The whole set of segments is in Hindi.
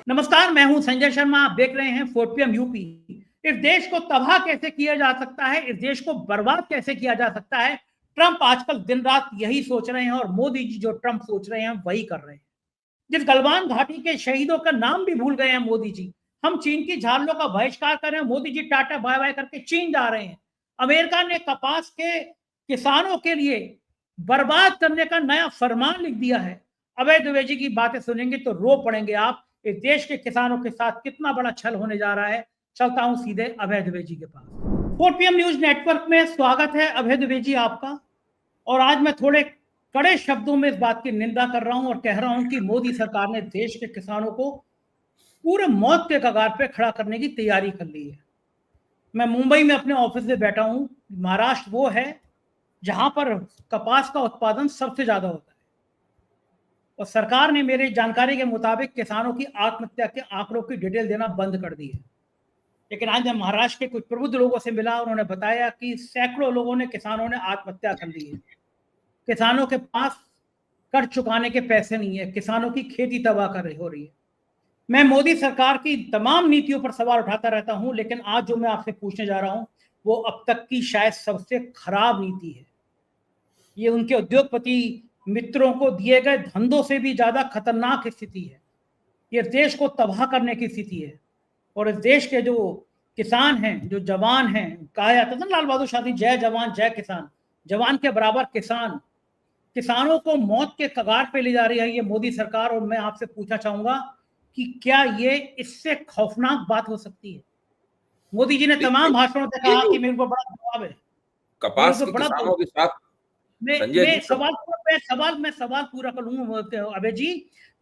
नमस्कार, मैं हूं संजय शर्मा। आप देख रहे हैं 4PM यूपी। इस देश को तबाह कैसे किया जा सकता है, इस देश को बर्बाद कैसे किया जा सकता है, ट्रंप आजकल दिन रात यही सोच रहे हैं और मोदी जी जो ट्रंप सोच रहे हैं वही कर रहे हैं। जिस गलवान घाटी के शहीदों का नाम भी भूल गए हैं मोदी जी। हम चीन की झाड़ियों का बहिष्कार कर रहे हैं, Modi ji tata bye bye करके चीन जा रहे हैं। अमेरिका ने कपास के किसानों के लिए बर्बाद करने का नया फरमान लिख दिया है। अभय द्विवेदी की बातें सुनेंगे तो रो पड़ेंगे आप। इस देश के किसानों के साथ कितना बड़ा छल होने जा रहा है। चलता हूं सीधे अभय द्विवेदी के पास। 4PM न्यूज नेटवर्क में स्वागत है अभय द्विवेदी आपका। और आज मैं थोड़े कड़े शब्दों में इस बात की निंदा कर रहा हूं और कह रहा हूं कि मोदी सरकार ने देश के किसानों को पूरे मौत के कगार पे खड़ा करने की तैयारी कर ली है। मैं मुंबई में अपने ऑफिस में बैठा हूं। महाराष्ट्र वो है जहां पर कपास का उत्पादन सबसे ज्यादा होता है और सरकार ने मेरी जानकारी के मुताबिक किसानों की आत्महत्या के आंकड़ों की डिटेल देना बंद कर दी है। लेकिन आज मैं महाराष्ट्र के कुछ प्रबुद्ध लोगों से मिला, उन्होंने बताया कि सैकड़ों लोगों ने, किसानों ने आत्महत्या कर ली है। किसानों के पास कर्ज चुकाने के पैसे नहीं है, किसानों की खेती तबाह कर हो रही है। मैं मोदी सरकार की तमाम नीतियों पर सवाल उठाता रहता हूं, लेकिन आज जो मैं आपसे पूछने जा रहा हूं वो अब तक की शायद सबसे खराब नीति है। ये उनके उद्योगपति मित्रों को दिए गए धंधों से भी ज्यादा खतरनाक स्थिति है। ये देश को तबाह करने की स्थिति है। और इस देश के जो किसान हैं, जो जवान हैं, कहा जाता था ना लाल बहादुर शास्त्री, जय जवान जय किसान, जवान के बराबर किसान, किसानों को मौत के कगार पे ले जा रही है ये मोदी सरकार। और मैं आपसे पूछना चाहूंगा कि क्या ये इससे खौफनाक बात हो सकती है? मोदी जी ने तमाम भाषणों में ये कहा जो कि मेरे ऊपर बड़ा दबाव है, मेरे कपास ऊपर के बड़ा किसानों के साथ संजय जी मैं सवाल पूरा कर लूंगा अभय जी।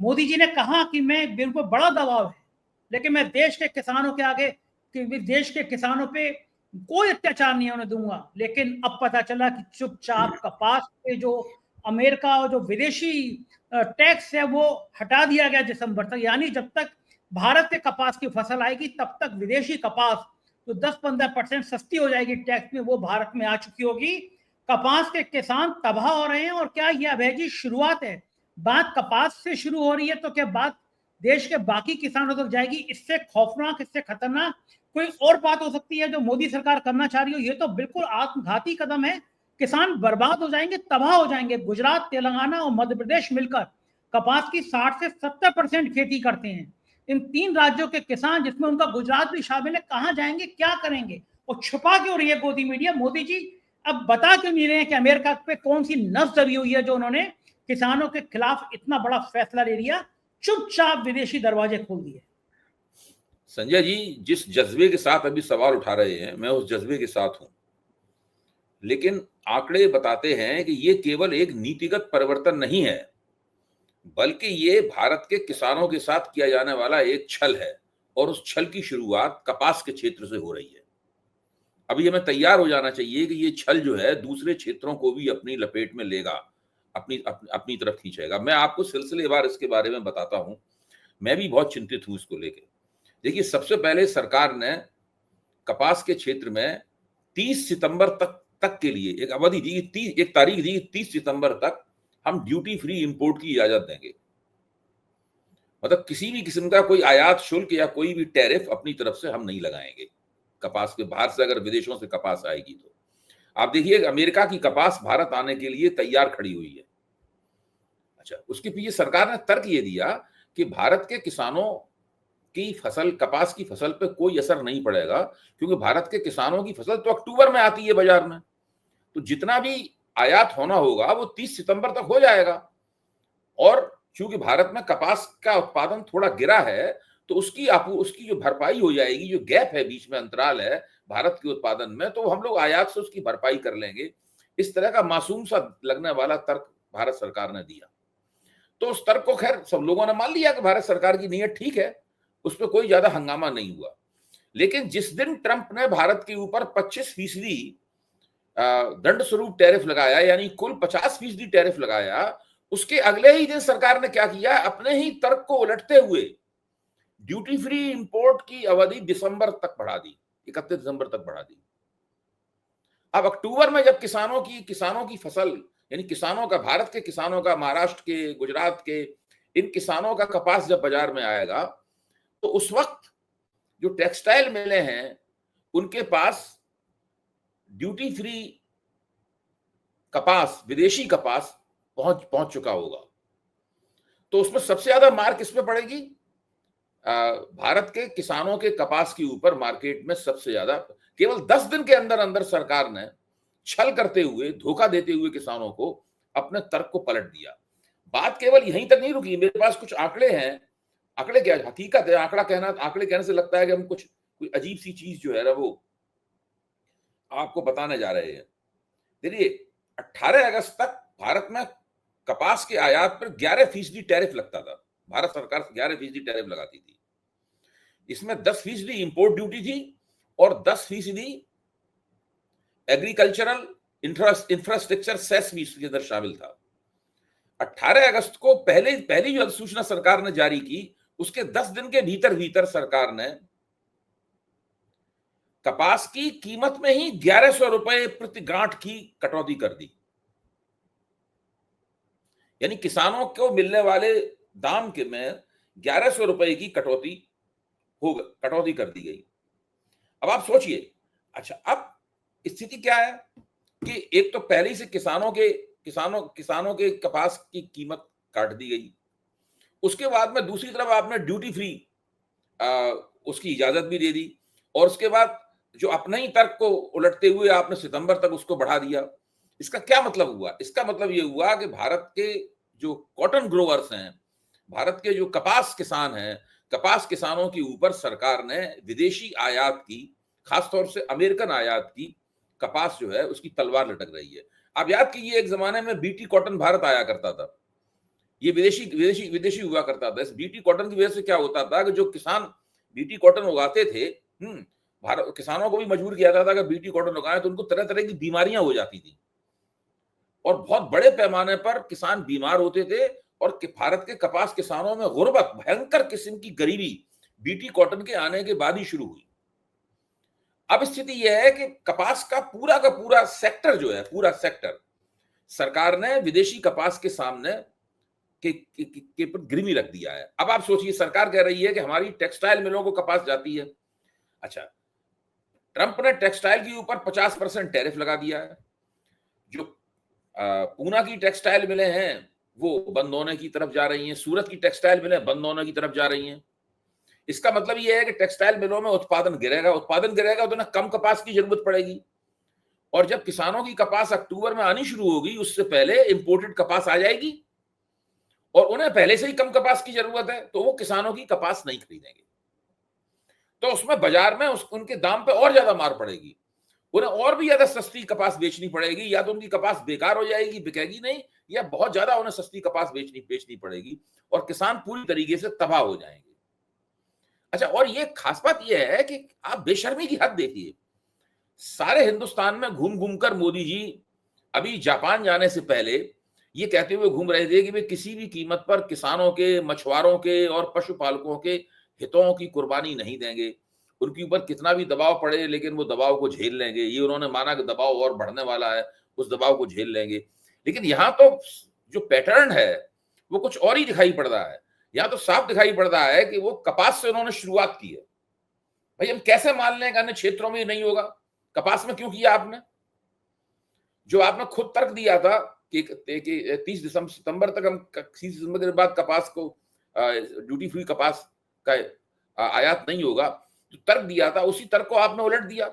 मोदी जी ने कहा कि मैं, मेरे ऊपर बड़ा दबाव है, लेकिन मैं देश के किसानों के आगे, कि देश के किसानों पे कोई अत्याचार नहीं होने दूंगा। लेकिन अब पता चला कि चुपचाप कपास पे जो अमेरिका और जो विदेशी टैक्स है वो हटा दिया गया दिसंबर तक। यानी जब तक भारत से कपास की फसल आएगी तब तक विदेशी कपास तो 10-15% सस्ती हो जाएगी टैक्स में, वो भारत में आ चुकी होगी। कपास के किसान तबाह हो रहे हैं। और क्या यह अभय जी शुरुआत है? बात कपास से शुरू हो रही है तो क्या बात देश के बाकी किसानों तक जाएगी? इससे खौफनाक, इससे खतरनाक कोई और बात हो सकती है जो मोदी सरकार करना चाह रही हो? ये तो बिल्कुल आत्मघाती कदम है। किसान बर्बाद हो जाएंगे, तबाह हो जाएंगे। गुजरात, तेलंगाना और मध्य प्रदेश मिलकर कपास की 60 से 70% खेती करते हैं। इन 3 राज्यों के किसान, जिसमें उनका गुजरात भी शामिल है, कहां जाएंगे, क्या करेंगे? और छुपा क्यों रही है गोदी मीडिया? मोदी जी अब बता क्यों नहीं रहे हैं कि अमेरिका पे कौन सी नस दबी हुई है जो उन्होंने किसानों के खिलाफ इतना बड़ा फैसला ले लिया, चुपचाप विदेशी दरवाजे खोल दिए? संजय जी जिस जज्बे के साथ अभी सवाल उठा रहे हैं, मैं उस जज्बे के साथ हूं, लेकिन आंकड़े बताते हैं कि ये केवल एक नीतिगत परिवर्तन नहीं है, बल्कि ये भारत के किसानों के साथ किया जाने वाला एक छल है। और उस छल की शुरुआत कपास के क्षेत्र से हो रही है। अभी हमें तैयार हो जाना चाहिए कि ये छल जो है दूसरे क्षेत्रों को भी अपनी लपेट में लेगा, अपनी तरफ खींचेगा। मैं आपको सिलसिलेवार इसके बारे में बताता हूं। मैं भी बहुत चिंतित हूं इसको लेके। देखिए, सबसे पहले सरकार ने कपास के क्षेत्र में 30 सितंबर तक के लिए एक अवधि दी, एक तारीख दी, 30 सितंबर तक हम ड्यूटी फ्री इंपोर्ट की इजाजत देंगे। मतलब किसी भी किस्म का कोई आयात शुल्क या कोई भी टैरिफ अपनी तरफ से हम नहीं लगाएंगे कपास के। बाहर से अगर विदेशों से कपास आएगी तो आप देखिए अमेरिका की कपास भारत आने के लिए तैयार खड़ी हुई है। अच्छा, उसके पीछे सरकार ने तर्क ये दिया कि भारत के किसानों की फसल, कपास की फसल पे कोई असर नहीं पड़ेगा, क्योंकि भारत के किसानों की फसल तो अक्टूबर में आती है बाजार में। तो जितना भी आयात होना होगा वो 30 सितंबर तक हो जाएगा। और क्योंकि भारत में कपास का उत्पादन थोड़ा गिरा है, तो उसकी जो भरपाई हो जाएगी, जो गैप है, बीच में अंतराल है भारत के उत्पादन में, तो हम लोग आयात से उसकी भरपाई कर लेंगे। इस तरह का मासूम सा लगने वाला तर्क भारत सरकार ने दिया। तो उस तर्क को खैर सब लोगों ने मान लिया कि भारत सरकार की नीयत ठीक है, उस पर कोई ज्यादा हंगामा नहीं हुआ। लेकिन जिस दिन ट्रंप ने भारत के ऊपर 25% दंड स्वरूप टैरिफ लगाया, यानी कुल 50% टैरिफ लगाया, उसके अगले ही दिन सरकार ने क्या किया, अपने ही तर्क को उलटते हुए ड्यूटी फ्री इंपोर्ट की अवधि दिसंबर तक बढ़ा दी, 31 दिसंबर तक बढ़ा दी। अब अक्टूबर में जब किसानों की फसल, यानी किसानों का, भारत के किसानों का, महाराष्ट्र के, गुजरात के, इन किसानों का कपास जब बाजार में आएगा, तो उस वक्त जो टेक्सटाइल मिलें हैं उनके पास ड्यूटी फ्री कपास, विदेशी कपास पहुंच चुका होगा। तो उसमें सबसे ज्यादा मार किस पे पड़ेगी? भारत के किसानों के कपास के ऊपर मार्केट में सबसे ज्यादा। केवल 10 दिन के अंदर अंदर सरकार ने छल करते हुए, धोखा देते हुए किसानों को अपने तर्क को पलट दिया। बात केवल यहीं तक नहीं रुकी, मेरे पास कुछ आंकड़े हैं। आंकड़े क्या हकीकत है, आंकड़े कहने से लगता है कि हम कुछ कोई अजीब सी चीज जो है ना वो आपको बताने जा रहे हैं। देखिए 18 अगस्त तक भारत में कपास के आयात पर 11% टैरिफ लगता था। भारत सरकार 11% टैरिफ लगाती थी। इसमें 10% इंपोर्ट ड्यूटी थी और 10% एग्रीकल्चरल इंफ्रास्ट्रक्चर सेस भी इसके अंदर शामिल था। 18 अगस्त को पहली जो अधिसूचना सरकार ने जारी की, उसके 10 दिन के भीतर भीतर सरकार ने कपास की कीमत में ही 1100 रुपए प्रति गांठ की कटौती कर दी। यानी किसानों को मिलने वाले दाम के में 1100 रुपए की कटौती कर दी गई। अब आप सोचिए, अच्छा अब स्थिति क्या है कि एक तो पहले से किसानों के कपास की कीमत काट दी गई, उसके बाद में दूसरी तरफ आपने ड्यूटी फ्री उसकी इजाजत भी दे दी, और उसके बाद जो अपने ही तर्क को उलटते हुए आपने सितंबर तक उसको बढ़ा दिया। इसका क्या मतलब हुआ? इसका मतलब यह हुआ कि भारत के जो कॉटन ग्रोवर्स हैं, भारत के जो कपास किसान हैं, कपास किसानों के ऊपर सरकार ने विदेशी आयात की, खासतौर से अमेरिकन आयात की कपास जो है उसकी तलवार लटक रही है। आप याद कीजिए, एक जमाने में बीटी कॉटन भारत आया करता था, ये विदेशी हुआ करता था। इस बीटी कॉटन की वजह से क्या होता था कि जो किसान बीटी कॉटन उगाते थे, भारत किसानों को भी मजबूर किया जाता था कि बीटी कॉटन उगाएं, तो उनको तरह तरह की बीमारियां हो जाती थी और बहुत बड़े पैमाने पर किसान बीमार होते थे, और भारत के कपास किसानों में गुर्बत, भयंकर किस्म की गरीबी बीटी कॉटन के आने के बाद ही शुरू हुई। अब स्थिति यह है कि कपास का पूरा सेक्टर जो है, पूरा सेक्टर सरकार ने विदेशी कपास के सामने के पर गिरवी रख दिया है। अब आप सोचिए, सरकार कह रही है कि हमारी टेक्सटाइल मिलों को कपास जाती है। अच्छा, ट्रंप ने टेक्सटाइल के ऊपर 50% टैरिफ लगा दिया है। जो पूना की टेक्सटाइल मिलें हैं वो बंद होने की तरफ जा रही हैं, सूरत की टेक्सटाइल मिलें बंद होने की तरफ जा रही हैं। इसका मतलब यह है कि टेक्सटाइल मिलों में उत्पादन गिरेगा तो ना कम कपास की जरूरत पड़ेगी, और जब किसानों की कपास अक्टूबर में आनी शुरू होगी उससे पहले इंपोर्टेड कपास आ जाएगी, और उन्हें पहले से ही कम कपास की जरूरत है, तो वो किसानों की कपास नहीं खरीदेंगे, तो उसमें बाजार में उनके दाम पे और ज्यादा मार पड़ेगी। उन्हें और भी ज्यादा सस्ती कपास बेचनी पड़ेगी, या तो उनकी कपास बेकार हो जाएगी, बिकेगी नहीं, या बहुत ज्यादा उन्हें सस्ती कपास बेचनी पड़ेगी, और किसान पूरी तरीके से तबाह हो जाएंगे। अच्छा, और ये खास बात यह है कि आप बेशर्मी की हद देखिए, सारे हिंदुस्तान में घूम घूम कर मोदी जी अभी जापान जाने से पहले ये कहते हुए घूम रहे थे कि वे किसी भी कीमत पर किसानों के, मछुआरों के और पशुपालकों के हितों की कुर्बानी नहीं देंगे। उनके ऊपर कितना भी दबाव पड़े लेकिन वो दबाव को झेल लेंगे। ये उन्होंने माना कि दबाव और बढ़ने वाला है, उस दबाव को झेल लेंगे। लेकिन यहाँ तो जो पैटर्न है वो कुछ और ही दिखाई पड़ रहा है। यहाँ तो साफ दिखाई पड़ रहा है कि वो कपास से उन्होंने शुरुआत की है। भाई हम कैसे मान लें कि अन्य क्षेत्रों में नहीं होगा, कपास में क्यों किया आपने? जो आपने खुद तर्क दिया था कि 30 सितंबर तक हम 30 सितंबर के बाद कपास को ड्यूटी फ्री कपास का आयात नहीं होगा, जो तर्क दिया था उसी तर्क को आपने उलट दिया।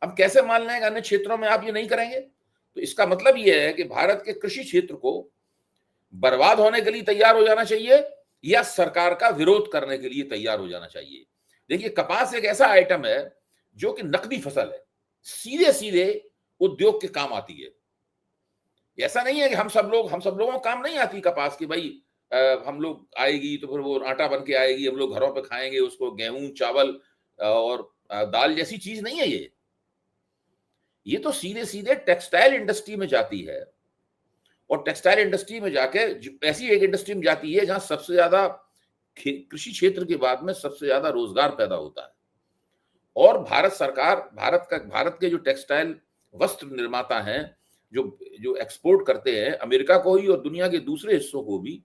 अब कैसे मान लें कि अन्य क्षेत्रों में आप ये नहीं करेंगे? तो इसका मतलब ये है कि भारत के कृषि क्षेत्र को बर्बाद होने के लिए तैयार हो जाना चाहिए या सरकार का विरोध करने के लिए तैयार हो जाना चाहिए। देखिए, कपास एक ऐसा आइटम है जो कि नकदी फसल है, सीधे सीधे उद्योग के काम आती है। ऐसा नहीं है कि हम सब लोगों को काम नहीं आती कपास की, भाई हम लोग आएगी तो फिर वो आटा बन के आएगी, हम लोग घरों पे खाएंगे उसको, गेहूं, चावल और दाल जैसी चीज नहीं है ये तो सीधे सीधे टेक्सटाइल इंडस्ट्री में जाती है, और टेक्सटाइल इंडस्ट्री में जाके ऐसी एक इंडस्ट्री में जाती है जहां सबसे ज्यादा कृषि क्षेत्र के बाद में सबसे ज्यादा रोजगार पैदा होता है। और भारत सरकार, भारत के जो टेक्सटाइल वस्त्र निर्माता हैं, जो एक्सपोर्ट करते हैं अमेरिका को ही और दुनिया के दूसरे हिस्सों को भी,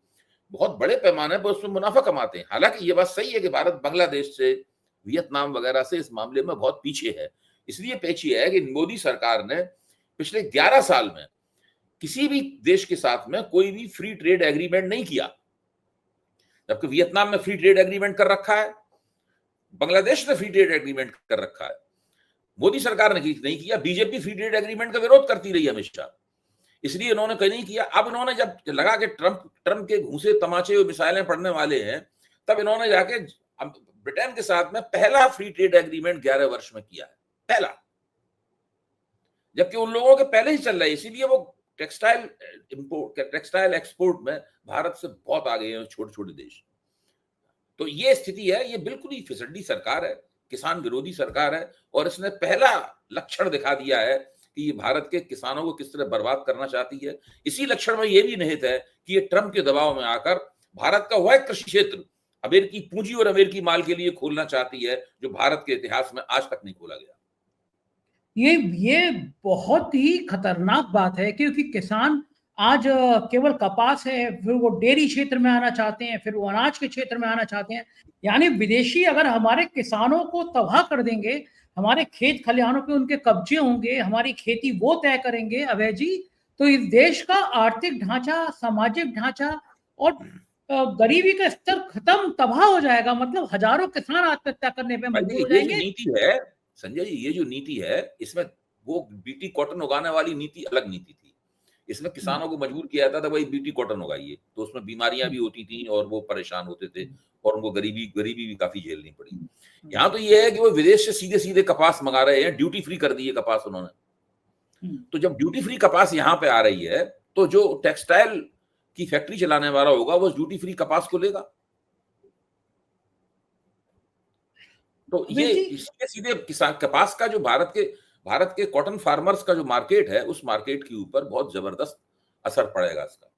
बहुत बड़े पैमाने पर उसमें मुनाफा कमाते हैं। हालांकि ये बात सही है कि भारत बांग्लादेश से, वियतनाम वगैरह से इस मामले में बहुत पीछे है। इसलिए पीछे है कि मोदी सरकार ने पिछले 11 साल में किसी भी देश के साथ में कोई भी फ्री ट्रेड एग्रीमेंट नहीं किया, जबकि वियतनाम में फ्री ट्रेड एग्रीमेंट कर रखा है, बांग्लादेश ने फ्री ट्रेड एग्रीमेंट कर रखा है। मोदी सरकार ने नहीं किया। बीजेपी फ्री ट्रेड एग्रीमेंट का विरोध करती रही हमेशा, इसलिए इन्होंने कहीं नहीं किया। अब इन्होंने जब लगा कि ट्रंप के घूसे तमाचे और मिसाइलें पड़ने वाले हैं, तब इन्होंने जाके ब्रिटेन के साथ में पहला फ्री ट्रेड एग्रीमेंट 11 वर्ष में किया है, पहला, जबकि उन लोगों के पहले ही चल रहा है। इसीलिए वो टेक्सटाइल एक्सपोर्ट में भारत से बहुत आगे हैं छोटे छोटे देश। तो ये स्थिति है, ये बिल्कुल ही फिसड्डी सरकार है, किसान विरोधी सरकार है, और इसने पहला लक्षण दिखा दिया है कि ये भारत के किसानों को किस तरह बर्बाद करना चाहती है। इसी लक्षण में ये भी निहित है कि ये ट्रंप के दबाव में आकर भारत का वह कृषि क्षेत्र अमेरिकी पूंजी और अमेरिकी माल के लिए खोलना चाहती है, जो भारत के इतिहास में आज तक नहीं खोला गया। ये बहुत ही खतरनाक बात है, क्योंकि किसान आज केवल कपास है, फिर वो डेयरी क्षेत्र में आना चाहते हैं, फिर वो अनाज के क्षेत्र में आना चाहते हैं। यानी विदेशी अगर हमारे किसानों को तबाह कर देंगे, हमारे खेत खलिहानों पे उनके कब्जे होंगे, हमारी खेती वो तय करेंगे अभय जी, तो इस देश का आर्थिक ढांचा, सामाजिक ढांचा और गरीबी का स्तर खत्म, तबाह हो जाएगा। मतलब हजारों किसान आत्महत्या करने पे मजबूर हो ये जो जाएंगे। नीति है संजय जी, ये जो नीति है, इसमें वो बीटी कॉटन उगाने वाली नीति अलग नीति थी। इसमें किसानों को मजबूर किया जाता था भाई बीटी कॉटन उगाइए, तो उसमें बीमारियां भी होती थी और वो परेशान होते थे और उनको गरीबी भी काफी झेलनी पड़ी। यहाँ तो ये है कि वो विदेश से सीधे सीधे कपास मंगा रहे हैं, ड्यूटी फ्री कर दी है कपास उन्होंने। तो जब ड्यूटी फ्री कपास यहाँ पे आ रही है, तो जो टेक्सटाइल की फैक्ट्री चलाने वाला होगा वो ड्यूटी फ्री कपास को लेगा। तो ये सीधे किसान कपास का जो भारत के कॉटन फार्मर्स का जो मार्केट है, उस मार्केट के ऊपर बहुत जबरदस्त असर पड़ेगा इसका।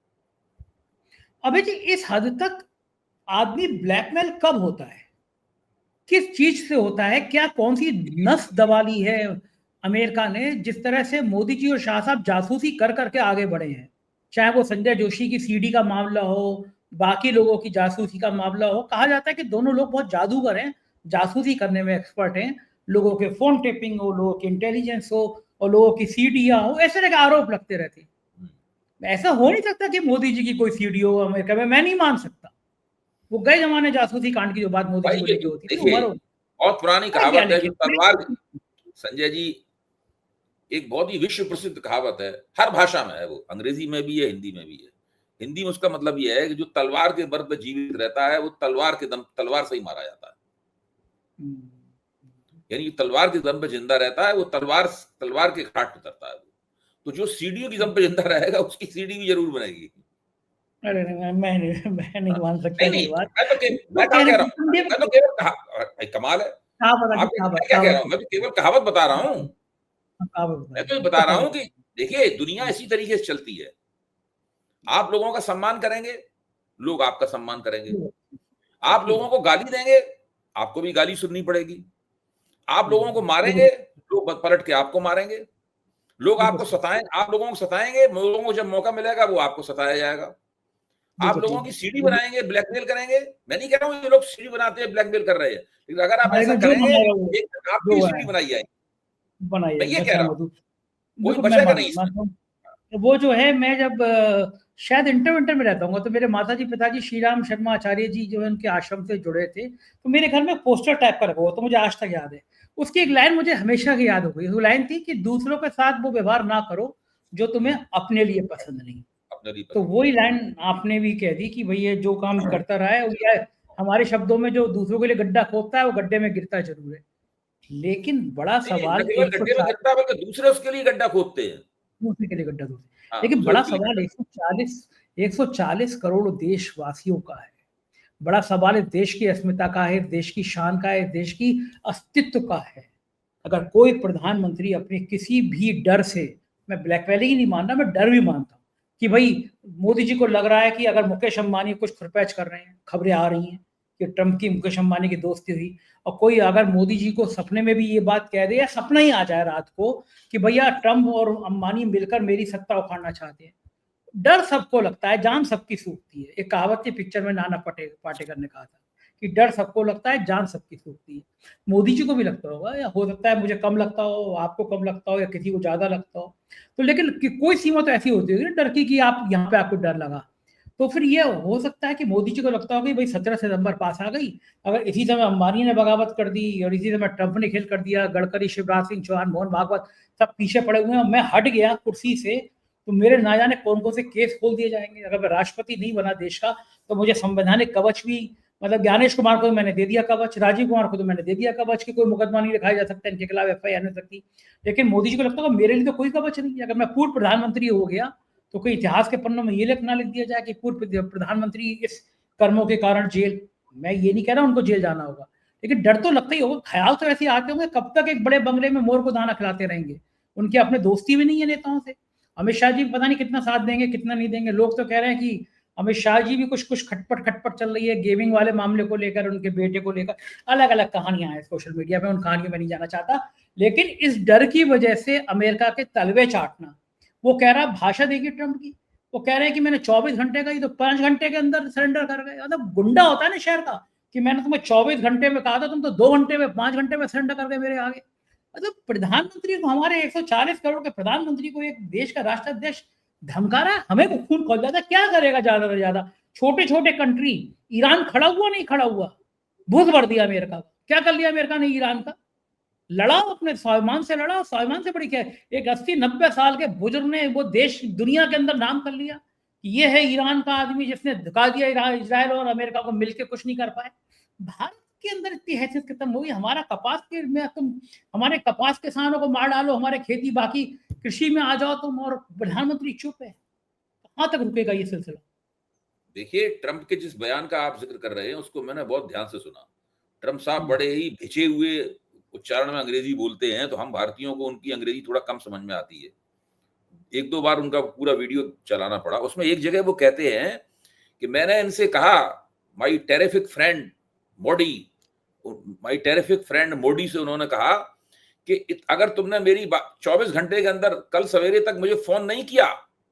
अबे जी, इस हद तक आदमी ब्लैकमेल कब होता है, किस चीज से होता है? क्या कौन सी नस दबा ली है अमेरिका ने, जिस तरह से मोदी जी और शाह साहब जासूसी कर करके आगे बढ़े हैं? चाहे वो संजय जोशी की सीडी का मामला हो, बाकी लोगों की जासूसी का मामला हो। कहा जाता है कि दोनों लोग बहुत जादूगर हैं, जासूसी करने में एक्सपर्ट हैं। लोगों के फोन टेपिंग हो, लोगों की इंटेलिजेंस हो और लोगों की सीडियां हो, ऐसे तरह के आरोप लगते रहते हैं। ऐसा हो नहीं सकता कि मोदी जी की कोई सीडी हो अमेरिका में, मैं नहीं मान सकता। वो गए जमाने जासूसी कांड की जो बात मोदी जी को लेके होती थी, बहुत पुरानी कहावत है, जो तलवार, संजय जी, एक बहुत ही विश्व प्रसिद्ध कहावत है, हर भाषा में है, वो अंग्रेजी में भी है, हिंदी में भी है। हिंदी में उसका मतलब यह है कि जो तलवार के बल पर जीवित रहता है, वो तलवार से ही मारा जाता है। यानी तलवार के दम पे जिंदा रहता है, वो तलवार के घाट उतरता है। तो जो सीढ़ियों की दम पे जिंदा रहेगा, उसकी सीढ़ी भी जरूर बनेगी। अरे मैं नहीं मान सकता नहीं, बात। मैं तो केवल कमाल है, क्या कह रहा हूँ, मैं तो केवल कहावत बता रहा हूँ। मैं तो बता रहा हूँ कि देखिए, दुनिया इसी तरीके से चलती है। आप लोगों का सम्मान करेंगे, लोग आपका सम्मान करेंगे। आप लोगों को गाली देंगे, आपको भी गाली सुननी पड़ेगी। आप लोगों को मारेंगे, लोग पलट के आपको मारेंगे। लोग आपको आप लोगों को सताएंगे, लोगों को जब मौका मिलेगा वो आपको सताया जाएगा। आप लोगों की सीढ़ी बनाएंगे, ब्लैकमेल करेंगे। मैं नहीं कह रहा हूँ ये लोग सीढ़ी बनाते हैं, ब्लैकमेल कर रहे हैं, लेकिन अगर आप ऐसा करेंगे, एक आपकी सीढ़ी बनाई जाएगी। मैं ये कह रहा हूँ, कोई बचेगा नहीं। वो जो है, मैं जब शायद इंटर में रहता हूँ, तो मेरे माता जी पिताजी श्रीराम शर्मा आचार्य जी जो है उनके आश्रम से जुड़े थे, तो मेरे घर में पोस्टर टाइप का रखा हुआ, तो मुझे आज तक याद है। उसकी एक लाइन मुझे हमेशा की याद हो गई। वो लाइन थी कि दूसरों के साथ वो व्यवहार ना करो जो तुम्हें अपने लिए पसंद नहीं। तो वही लाइन आपने भी कह दी कि भैया जो काम करता रहा है, या हमारे शब्दों में, जो दूसरों के लिए गड्ढा खोदता है वो गड्ढे में गिरता जरूर है। लेकिन बड़ा सवाल, दूसरे उसके लिए गड्ढा खोदते हैं, दूसरे के लिए गड्ढा खोदते हैं। लेकिन बड़ा सवाल 140 करोड़ देशवासियों का है। बड़ा सवाल इस देश की अस्मिता का है, देश की शान का है, देश की अस्तित्व का है। अगर कोई प्रधानमंत्री अपने किसी भी डर से, मैं ब्लैकमेलिंग ही नहीं मान रहा, मैं डर भी मानता हूँ कि भाई मोदी जी को लग रहा है कि अगर मुकेश अंबानी कुछ खुरपैच कर रहे हैं, खबरें आ रही हैं कि ट्रंप की मुकेश अंबानी की दोस्ती हुई, और कोई अगर मोदी जी को सपने में भी ये बात कह दे, या सपना ही आ जाए रात को कि भैया ट्रंप और अंबानी मिलकर मेरी सत्ता उखाड़ना चाहते हैं, डर सबको लगता है, जान सबकी सूखती है। एक कहावत थी पिक्चर में, नाना पाटेकर ने कहा था कि डर सबको लगता है, जान सबकी सूखती है। मोदी जी को भी लगता होगा, या हो सकता है मुझे कम लगता हो, आपको कम लगता हो, या किसी को ज्यादा लगता हो। तो लेकिन कोई सीमा तो ऐसी होती होगी डर की कि आप यहाँ पे आपको डर लगा। तो फिर ये हो सकता है कि मोदी जी को लगता होगा भाई 17 सितंबर पास आ गई, अगर इसी समय अंबानी ने बगावत कर दी और इसी समय ट्रंप ने खेल कर दिया, गडकरी, शिवराज सिंह चौहान, मोहन भागवत सब पीछे पड़े हुए हैं, मैं हट गया कुर्सी से, तो मेरे ना जाने कौन कौन से केस खोल दिए जाएंगे। अगर मैं राष्ट्रपति नहीं बना देश का, तो मुझे संवैधानिक कवच भी, मतलब ज्ञानेश कुमार को तो मैंने दे दिया कवच, राजीव कुमार को तो मैंने दे दिया कवच कि कोई मुकदमा नहीं लिखाया जा सकता, इनके खिलाफ FIR नहीं सकती। लेकिन मोदी जी को लगता है मेरे लिए तो कोई कवच नहीं है। अगर मैं पूर्व प्रधानमंत्री हो गया तो कोई इतिहास के पन्नों में ये लिखना लिख दिया जाए कि पूर्व प्रधानमंत्री इस कर्मों के कारण जेल। मैं ये नहीं कह रहा उनको जेल जाना होगा, लेकिन डर तो लगता ही होगा। ख्याल तो ऐसे आते होंगे, कब तक एक बड़े बंगले में मोर को दाना खिलाते रहेंगे। उनके अपने दोस्ती भी नहीं है नेताओं से। अमित शाह जी पता नहीं कितना साथ देंगे कितना नहीं देंगे। लोग तो कह रहे हैं कि अमित शाह जी भी कुछ खटपट चल रही है गेमिंग वाले मामले को लेकर, उनके बेटे को लेकर। अलग अलग कहानियां हैं सोशल मीडिया पे, उन कहानियों में नहीं जाना चाहता। लेकिन इस डर की वजह से अमेरिका के तलवे चाटना, वो कह रहा है भाषा देगी ट्रंप की, वो कह रहे हैं कि मैंने 24 घंटे का ही तो 5 घंटे के अंदर सरेंडर कर गए। मतलब गुंडा होता है ना शहर का, कि मैंने तुम्हें 24 घंटे में कहा था, तुम तो 2 घंटे में 5 घंटे में सरेंडर कर गए मेरे आगे। मतलब प्रधानमंत्री को, हमारे 140 करोड़ के प्रधानमंत्री को एक देश का राष्ट्राध्यक्ष धमका रहा है, हमें खून खोल जाता है। क्या करेगा ज्यादा से ज्यादा? छोटे छोटे कंट्री, ईरान खड़ा हुआ नहीं खड़ा हुआ, भूख भर दिया अमेरिका का। क्या कर लिया अमेरिका ने ईरान का? लड़ा, अपने स्वाभिमान से लड़ा। स्वाभिमान से बड़ी क्या है? एक 80-90 साल के बुजुर्ग ने वो देश दुनिया के अंदर नाम कर लिया कि ये है ईरान का आदमी जिसने धुका दिया इजराइल और अमेरिका को मिलकर कुछ नहीं कर पाए। भारत के अंदर इतनी हैसियत खत्म हो गई। हमारा कपास के में तुम, हमारे कपास किसानों को मार डालो, हमारे खेती बाकी कृषि में आ जाओ तुम, और प्रधानमंत्री चुप है। कहां तक रुकेगा ये सिलसिला? देखिए, ट्रंप के जिस बयान का आप जिक्र कर रहे हैं उसको मैंने बहुत ध्यान से सुना। ट्रंप साहब बड़े ही भिजे हुए उच्चारण में अंग्रेजी बोलते हैं, तो हम भारतीयों को उनकी अंग्रेजी थोड़ा कम समझ में आती है। 1-2 बार उनका पूरा वीडियो चलाना पड़ा। उसमें एक जगह वो कहते हैं कि मैंने इनसे कहा, माई टेरिफिक फ्रेंड मोदी, माई टेरिफिक फ्रेंड मोदी से उन्होंने कहा कि अगर तुमने मेरी 24 घंटे के अंदर कल सवेरे तक मुझे फोन नहीं किया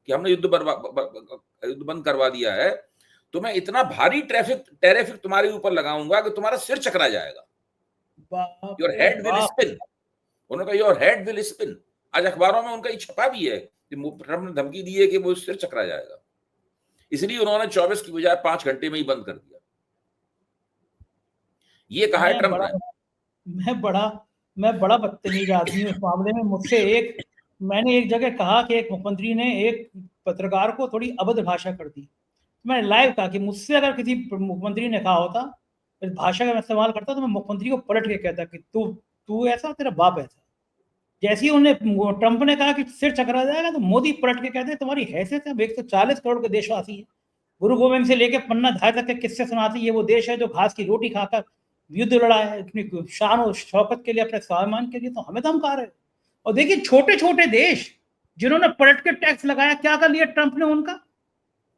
कि हमने युद्ध बंद करवा दिया है, तो मैं इतना भारी टेरिफिक तुम्हारे ऊपर लगाऊंगा कि तुम्हारा सिर चकरा जाएगा। Your head wheel spin. उन्होंने कहा योर हेड विल स्पिन। आज अखबारों में उनका ये छपा भी है कि ट्रंप ने धमकी दी है कि वो सिर चकरा जाएगा। इसलिए उन्होंने 24 की बजाय 5 घंटे में ही बंद कर दिया। ये कहा है ट्रंप ने। मैं बड़ा बदतमीज आदमी हूं इस मामले में। मैंने एक जगह कहा कि एक मुख्यमंत्री ने एक पत्रकार को थोड़ी अभद्र भाषा कर दी। मैंने लाइव कहा कि मुझसे अगर किसी मुख्यमंत्री ने कहा होता, इस भाषा का मैं इस्तेमाल करता, तो मैं मुख्यमंत्री को पलट के कहता कि तू ऐसा, तेरा बाप ऐसा। जैसे ही उन्हें ट्रंप ने कहा कि सिर चकरा जाएगा, तो मोदी पलट के कहते तुम्हारी हैसियत है, 140 करोड़ के देशवासी है, गुरु गोविंद से लेकर पन्ना धार तक के किस्से सुनाती, ये वो देश है जो घास की रोटी खाकर युद्ध लड़ा है अपनी शान और शौकत के लिए, अपने स्वाभिमान के लिए, तो हमें धमका रहे। और देखिए छोटे छोटे देश जिन्होंने पलट के टैक्स लगाया, क्या कर लिया ट्रंप ने उनका?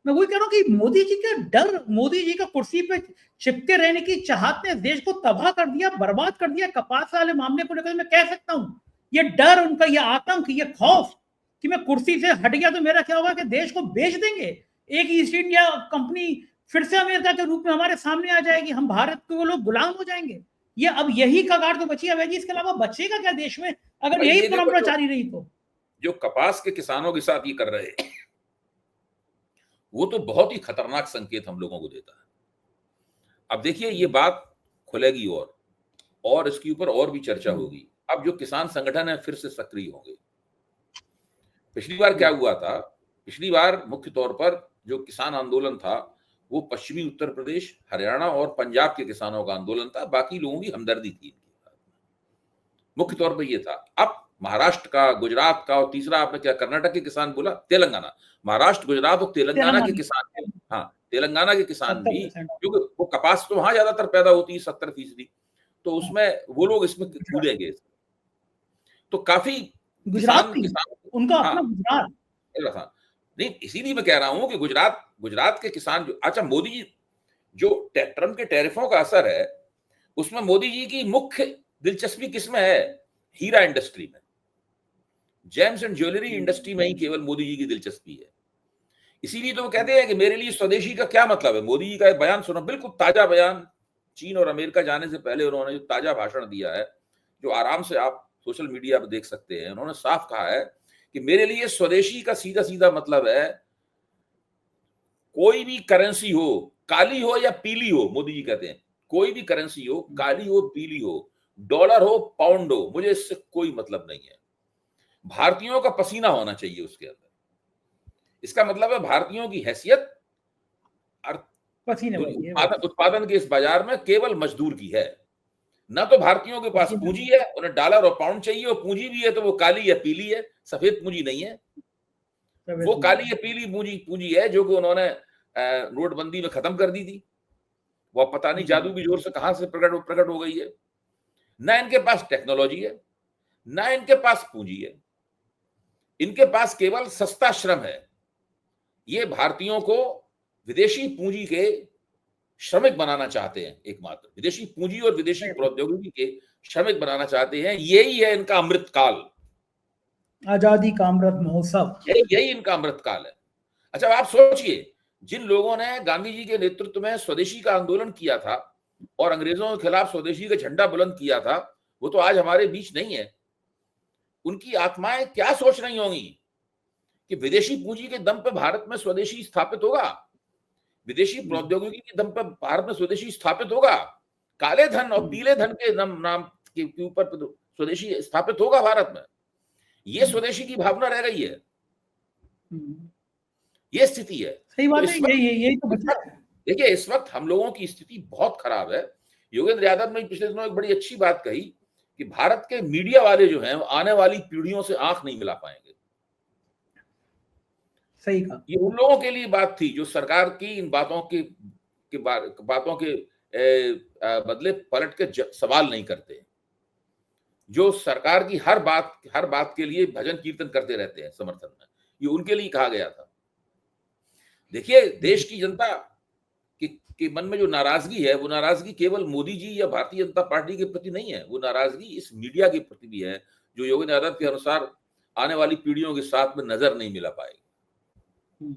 मैं वही कह रहा हूँ कि मोदी जी का डर, मोदी जी का कुर्सी पे चिपके रहने की चाहत ने देश को तबाह कर दिया, बर्बाद कर दिया। कपास वाले मामले को लेकर मैं कह सकता हूँ, ये डर उनका, ये आतंक, ये खौफ कि मैं कुर्सी से हट गया तो मेरा क्या होगा, कि देश को बेच देंगे, एक ईस्ट इंडिया कंपनी फिर से अमेरिका के रूप में हमारे सामने आ जाएगी, हम भारत के लोग गुलाम हो जाएंगे। ये अब यही कगार तो बची है, इसके अलावा बचेगा क्या देश में अगर यही परंपरा जारी रही तो? जो कपास के किसानों के साथ ये कर रहे हैं, वो तो बहुत ही खतरनाक संकेत हम लोगों को देता है। अब देखिए, ये बात खुलेगी और इसके ऊपर और भी चर्चा होगी। अब जो किसान संगठन है फिर से सक्रिय होंगे। पिछली बार क्या हुआ था? पिछली बार मुख्य तौर पर जो किसान आंदोलन था वो पश्चिमी उत्तर प्रदेश, हरियाणा और पंजाब के किसानों का आंदोलन था। बाकी लोगों की हमदर्दी थी, मुख्य तौर पर ये था। अब महाराष्ट्र का, गुजरात का, और तीसरा आपने क्या कर्नाटक के किसान बोला, तेलंगाना, महाराष्ट्र, गुजरात और तेलंगाना के किसान, हाँ तेलंगाना के किसान भी, क्योंकि वो कपास तो वहां ज्यादातर पैदा होती है 70%, तो उसमें वो लोग इसमें कूदेंगे। तो काफी गुजरात उनका अपना गुजरात नहीं, इसीलिए मैं कह रहा हूं कि गुजरात के किसान जो, अच्छा मोदी जी जो ट्रंप के टैरिफों का असर है, उसमें मोदी जी की मुख्य दिलचस्पी किसमें है? हीरा इंडस्ट्री में, जेम्स एंड ज्वेलरी इंडस्ट्री में ही केवल मोदी जी की दिलचस्पी है। इसीलिए तो वो कहते हैं कि मेरे लिए स्वदेशी का क्या मतलब है। मोदी जी का एक बयान सुनो, बिल्कुल ताजा बयान, चीन और अमेरिका जाने से पहले उन्होंने जो ताजा भाषण दिया है, जो आराम से आप सोशल मीडिया पर देख सकते हैं। उन्होंने साफ कहा है कि मेरे लिए स्वदेशी का सीधा सीधा मतलब है कोई भी करेंसी हो, काली हो या पीली हो, मोदी जी कहते हैं कोई भी करेंसी हो, काली हो पीली हो, डॉलर हो पाउंड हो, मुझे इससे कोई मतलब नहीं है। भारतीयों का पसीना होना चाहिए उसके अंदर। इसका मतलब है भारतीयों की हैसियत पसीने वाली है, उत्पादन के इस बाजार में केवल मजदूर की है। ना तो भारतीयों के पास पूंजी है, उन्हें डॉलर और पाउंड चाहिए, और पूंजी भी है तो वो काली या पीली है, सफेद पूंजी नहीं है। वो काली या पीली पूंजी है जो कि उन्होंने नोटबंदी में खत्म कर दी थी। वो पता नहीं जादू की जोर से कहां से प्रकट हो गई है। ना इनके पास टेक्नोलॉजी है, ना इनके पास पूंजी है, इनके पास केवल सस्ता श्रम है। ये भारतीयों को विदेशी पूंजी के श्रमिक बनाना चाहते हैं, एकमात्र विदेशी पूंजी और विदेशी प्रौद्योगिकी के श्रमिक बनाना चाहते हैं। यही है इनका अमृतकाल, आजादी का अमृत महोत्सव, यही इनका अमृतकाल है। अच्छा, आप सोचिए, जिन लोगों ने गांधी जी के नेतृत्व में स्वदेशी का आंदोलन किया था और अंग्रेजों के खिलाफ स्वदेशी का झंडा बुलंद किया था, वो तो आज हमारे बीच नहीं है। उनकी आत्माएं क्या सोच रही होंगी कि विदेशी पूंजी के दम पर भारत में स्वदेशी स्थापित होगा, विदेशी प्रौद्योगिकी के दम पर भारत में स्वदेशी स्थापित होगा, काले धन और पीले धन के नाम के ऊपर स्वदेशी स्थापित होगा भारत में। ये स्वदेशी की भावना रह गई है, ये स्थिति है। सही बात है, यही तो देखिए, इस वक्त हम लोगों की स्थिति बहुत खराब है। योगेंद्र यादव ने पिछले दिनों एक बड़ी अच्छी बात कही कि भारत के मीडिया वाले जो हैं, आने वाली पीढ़ियों से आंख नहीं मिला पाएंगे। सही कहा। ये उन लोगों के लिए बात थी जो सरकार की इन बातों के बदले पलट के सवाल नहीं करते, जो सरकार की हर बात के लिए भजन कीर्तन करते रहते हैं समर्थन में। ये उनके लिए कहा गया था। देखिए, देश की जनता के मन में जो नाराजगी है, वो नाराजगी केवल मोदी जी या भारतीय जनता पार्टी के प्रति नहीं है, वो नाराजगी इस मीडिया के प्रति भी है, जो योगेंद्र यादव के अनुसार आने वाली पीढ़ियों के साथ में नजर नहीं मिला पाएगी।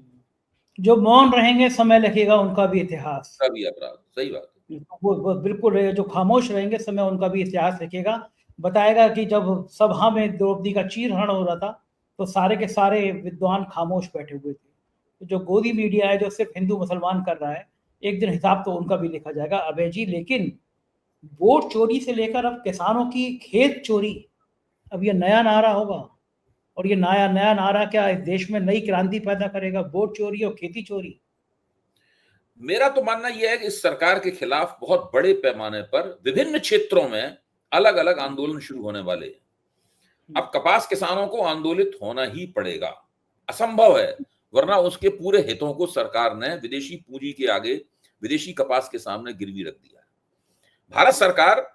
जो मौन रहेंगे समय लिखेगा उनका भी इतिहास, सभी अपराध, सही बात है। वो बिल्कुल, जो खामोश रहेंगे समय उनका भी इतिहास लिखेगा, बताएगा कि जब सभा में द्रौपदी का चीरहरण हो रहा था तो सारे के सारे विद्वान खामोश बैठे हुए थे। जो गोदी मीडिया है, जो सिर्फ हिंदू मुसलमान कर रहा है, एक दिन हिसाब तो उनका भी लिखा जाएगा। अभय जी, लेकिन वोट चोरी से लेकर अब किसानों की खेत चोरी, अब ये नया नारा होगा, और ये नया नारा क्या इस देश में नई क्रांति पैदा करेगा, वोट चोरी और खेती चोरी। मेरा तो मानना यह है कि इस सरकार के खिलाफ बहुत बड़े पैमाने पर विभिन्न क्षेत्रों में अलग अलग आंदोलन शुरू होने वाले हैं। अब कपास किसानों को आंदोलित होना ही पड़ेगा, असंभव है, वरना उसके पूरे हितों को सरकार ने विदेशी पूंजी के आगे, विदेशी कपास के सामने गिरवी रख दिया है। भारत सरकार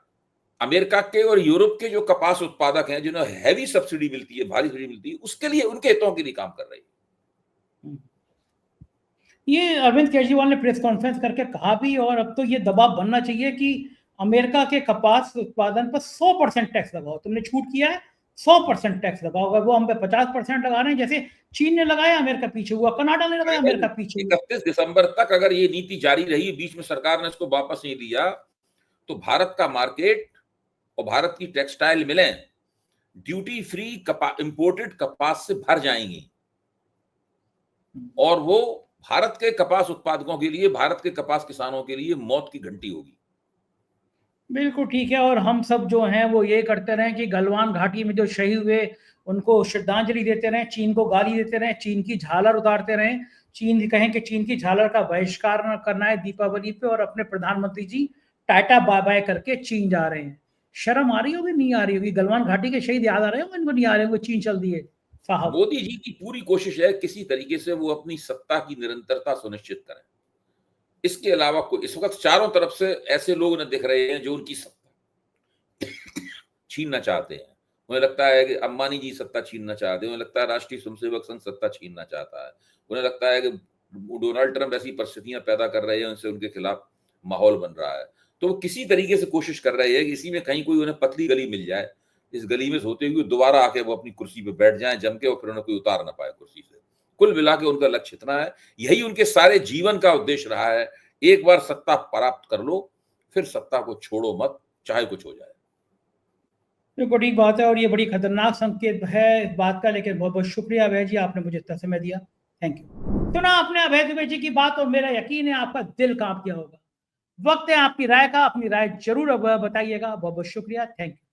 अमेरिका के और यूरोप के जो कपास उत्पादक हैं, जिन्हें हैवी सब्सिडी मिलती है, भारी सब्सिडी मिलती है, उसके लिए, उनके हितों के लिए काम कर रही है। ये अरविंद केजरीवाल ने प्रेस कॉन्फ्रेंस करके कहा भी, और अब तो ये दबाव बनना चाहिए कि अमेरिका के कपास उत्पादन पर 100% टैक्स लगाओ। तुमने छूट किया है, 100% टैक्स लगाओ। अगर वो हम पे 50% लगा रहे हैं, जैसे चीन ने लगाया अमेरिका पीछे हुआ, कनाडा ने लगाया अमेरिका पीछे हुआ। 31 दिसंबर तक अगर ये नीति जारी रही, बीच में सरकार ने इसको वापस नहीं दिया, तो भारत का मार्केट और भारत की टेक्सटाइल मिलें ड्यूटी फ्री इंपोर्टेड कपास से भर जाएंगी, और वो भारत के कपास उत्पादकों के लिए, भारत के कपास किसानों के लिए मौत की घंटी होगी। बिल्कुल ठीक है। और हम सब जो हैं वो ये करते रहे कि गलवान घाटी में जो शहीद हुए उनको श्रद्धांजलि देते रहे, चीन को गाली देते रहे, चीन की झालर उतारते रहे, चीन कहें कि चीन की झालर का बहिष्कार करना है दीपावली पे, और अपने प्रधानमंत्री जी टाटा बाय बाय करके चीन जा रहे हैं। शर्म आ रही होगी, नहीं आ रही होगी? गलवान घाटी के शहीद याद आ रहे होंगे, इनको नहीं आ रहे होंगे, चीन चल दिए साहब। मोदी जी की पूरी कोशिश है किसी तरीके से वो अपनी सत्ता की निरंतरता सुनिश्चित करें। इसके अलावा कोई, इस वक्त चारों तरफ से ऐसे लोग उन्हें दिख रहे हैं जो उनकी सत्ता छीनना चाहते हैं। उन्हें लगता है कि अंबानी जी सत्ता छीनना चाहते हैं, उन्हें लगता है राष्ट्रीय स्वयंसेवक संघ सत्ता छीनना चाहता है, उन्हें लगता है कि डोनाल्ड ट्रंप ऐसी परिस्थितियां पैदा कर रहे हैं, उनसे उनके खिलाफ माहौल बन रहा है। तो वो किसी तरीके से कोशिश कर रहे हैं कि इसी में कहीं कोई उन्हें पतली गली मिल जाए, इस गली में होते हुए दोबारा आके वो अपनी कुर्सी पे बैठ जाएं जम के, और फिर उन्हें कोई उतार ना पाए कुर्सी से। कुल मिला के उनका लक्ष्य इतना है, यही उनके सारे जीवन का उद्देश्य रहा है। एक बार सत्ता प्राप्त कर लो, फिर सत्ता को छोड़ो मत, चाहे कुछ हो जाए। ये बड़ी बात है और ये बड़ी खतरनाक संकेत है इस बात का, लेकिन बहुत बहुत शुक्रिया अभय जी, आपने मुझे इतना समय दिया। Thank you. सुना आपने अभय दुबे जी की बात और मेरा यकीन है आपका दिल कांप गया होगा। वक्त है आपकी राय का, अपनी राय जरूर बताइएगा। बहुत बहुत शुक्रिया। Thank you.